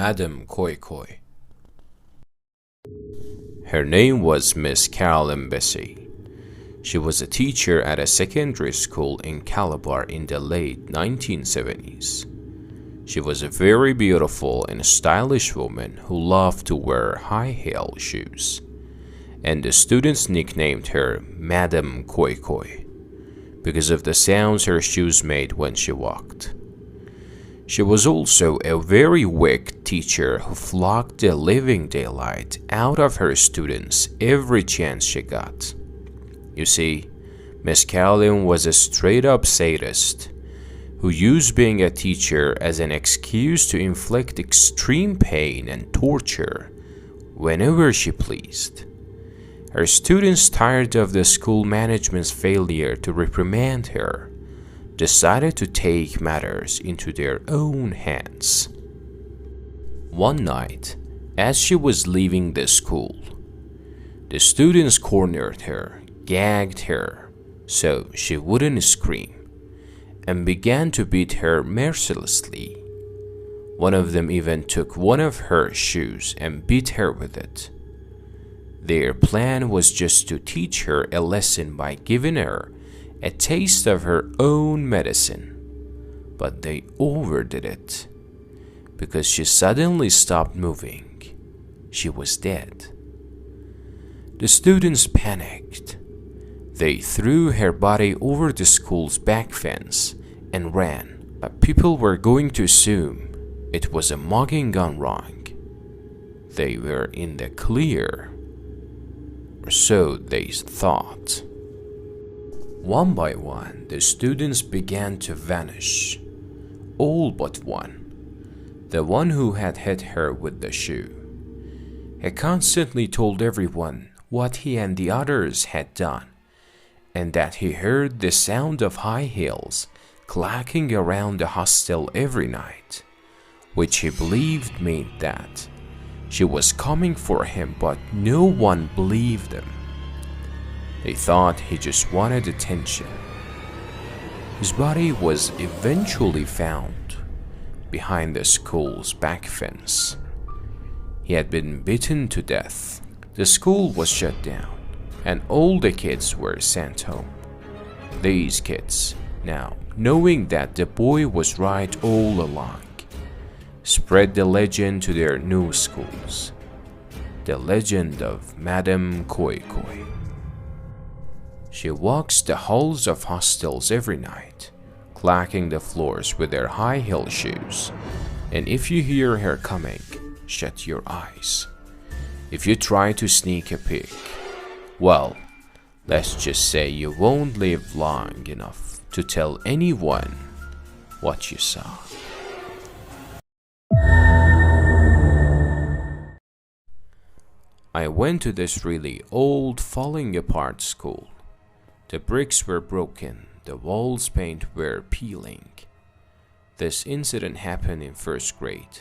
Madame Koi Koi. Her name was Miss Carolyn Bessie. She was a teacher at a secondary school in Calabar in the late 1970s. She was a very beautiful and stylish woman who loved to wear high-heel shoes, and the students nicknamed her Madame Koi Koi because of the sounds her shoes made when she walked. She was also a very wicked teacher who flogged the living daylight out of her students every chance she got. You see, Miss Carolyn was a straight-up sadist who used being a teacher as an excuse to inflict extreme pain and torture whenever she pleased. Her students, tired of the school management's failure to reprimand her, decided to take matters into their own hands. One night, as she was leaving the school, the students cornered her, gagged her so she wouldn't scream, and began to beat her mercilessly. One of them even took one of her shoes and beat her with it. Their plan was just to teach her a lesson by giving her a taste of her own medicine, but they overdid it. Because she suddenly stopped moving, she was dead. The students panicked. They threw her body over the school's back fence and ran, but people were going to assume it was a mugging gone wrong. They were in the clear, or so they thought. One by one, the students began to vanish, all but one, the one who had hit her with the shoe. He constantly told everyone what he and the others had done, and that he heard the sound of high heels clacking around the hostel every night, which he believed meant that she was coming for him, but no one believed him. They thought he just wanted attention. His body was eventually found behind the school's back fence. He had been beaten to death. The school was shut down, and all the kids were sent home. These kids, now knowing that the boy was right all along, spread the legend to their new schools. The legend of Madame Koi Koi. She walks the halls of hostels every night, clacking the floors with her high heel shoes, and if you hear her coming, shut your eyes. If you try to sneak a peek, well, let's just say you won't live long enough to tell anyone what you saw. I went to this really old, falling apart school. The bricks were broken, the walls' paint were peeling. This incident happened in first grade.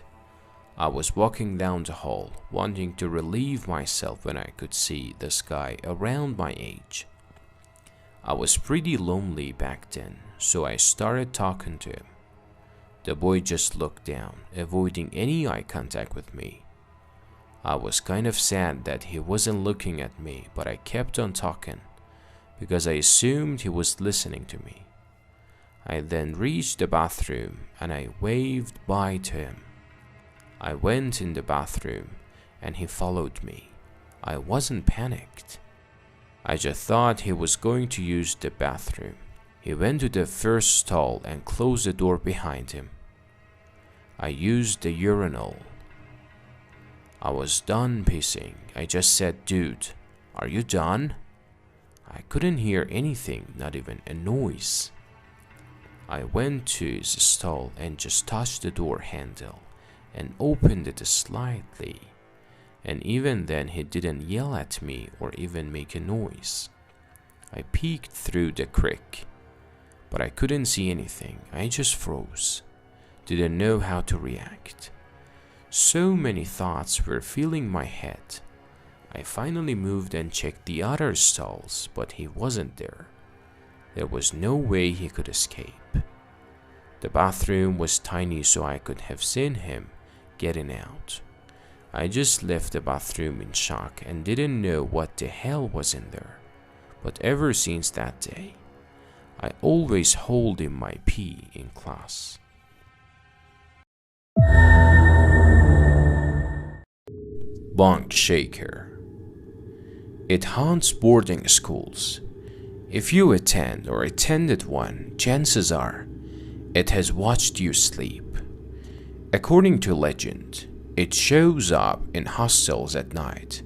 I was walking down the hall, wanting to relieve myself when I could see this guy around my age. I was pretty lonely back then, so I started talking to him. The boy just looked down, avoiding any eye contact with me. I was kind of sad that he wasn't looking at me, but I kept on talking because I assumed he was listening to me. I then reached the bathroom and I waved bye to him. I went in the bathroom and he followed me. I wasn't panicked. I just thought he was going to use the bathroom. He went to the first stall and closed the door behind him. I used the urinal. I was done pissing. I just said, "Dude, are you done?" I couldn't hear anything, not even a noise. I went to his stall and just touched the door handle and opened it slightly, and even then he didn't yell at me or even make a noise. I peeked through the crack, but I couldn't see anything. I just froze, didn't know how to react. So many thoughts were filling my head. I finally moved and checked the other stalls, but he wasn't there. There was no way he could escape. The bathroom was tiny, so I could have seen him getting out. I just left the bathroom in shock and didn't know what the hell was in there. But ever since that day, I always hold in my pee in class. Bunk shaker. It haunts boarding schools. If you attend or attended one, chances are it has watched you sleep. According to legend, it shows up in hostels at night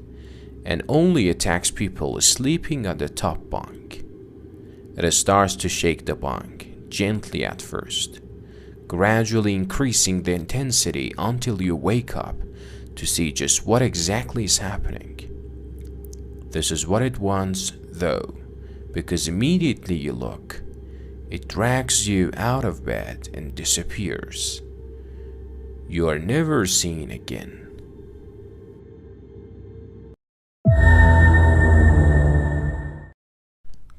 and only attacks people sleeping on the top bunk. It starts to shake the bunk gently at first, gradually increasing the intensity until you wake up to see just what exactly is happening. This is what it wants, though, because immediately you look, it drags you out of bed and disappears. You are never seen again.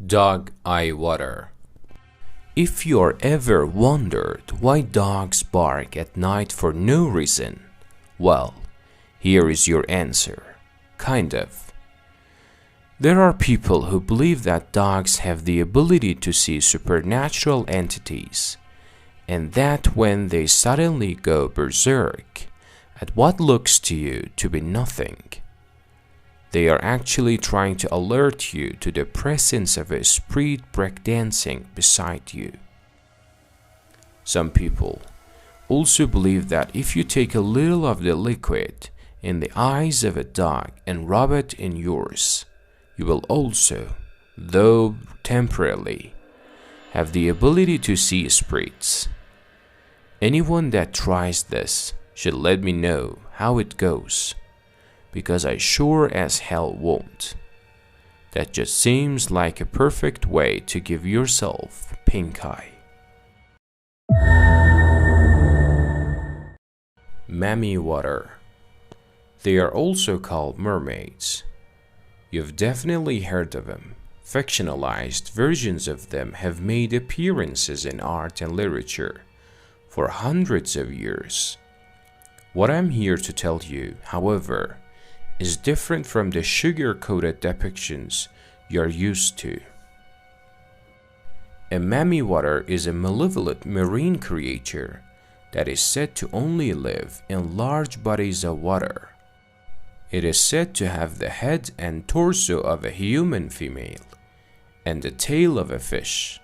Dog eye water. If you're ever wondered why dogs bark at night for no reason, well, here is your answer. Kind of. There are people who believe that dogs have the ability to see supernatural entities, and that when they suddenly go berserk at what looks to you to be nothing, they are actually trying to alert you to the presence of a spirit breakdancing beside you. Some people also believe that if you take a little of the liquid in the eyes of a dog and rub it in yours, you will also, though temporarily, have the ability to see spirits. Anyone that tries this should let me know how it goes, because I sure as hell won't. That just seems like a perfect way to give yourself pink eye. Mammy water. They are also called mermaids. You've definitely heard of them. Fictionalized versions of them have made appearances in art and literature for hundreds of years. What I'm here to tell you, however, is different from the sugar-coated depictions you're used to. A mammy water is a malevolent marine creature that is said to only live in large bodies of water. It is said to have the head and torso of a human female and the tail of a fish.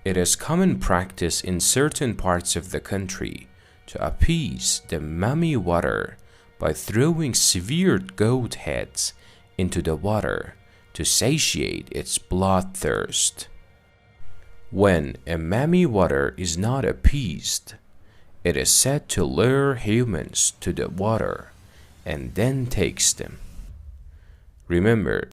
It is common practice in certain parts of the country to appease the mammy water by throwing severed goat heads into the water to satiate its bloodthirst. When a mammy water is not appeased, it is said to lure humans to the water and then takes them. Remember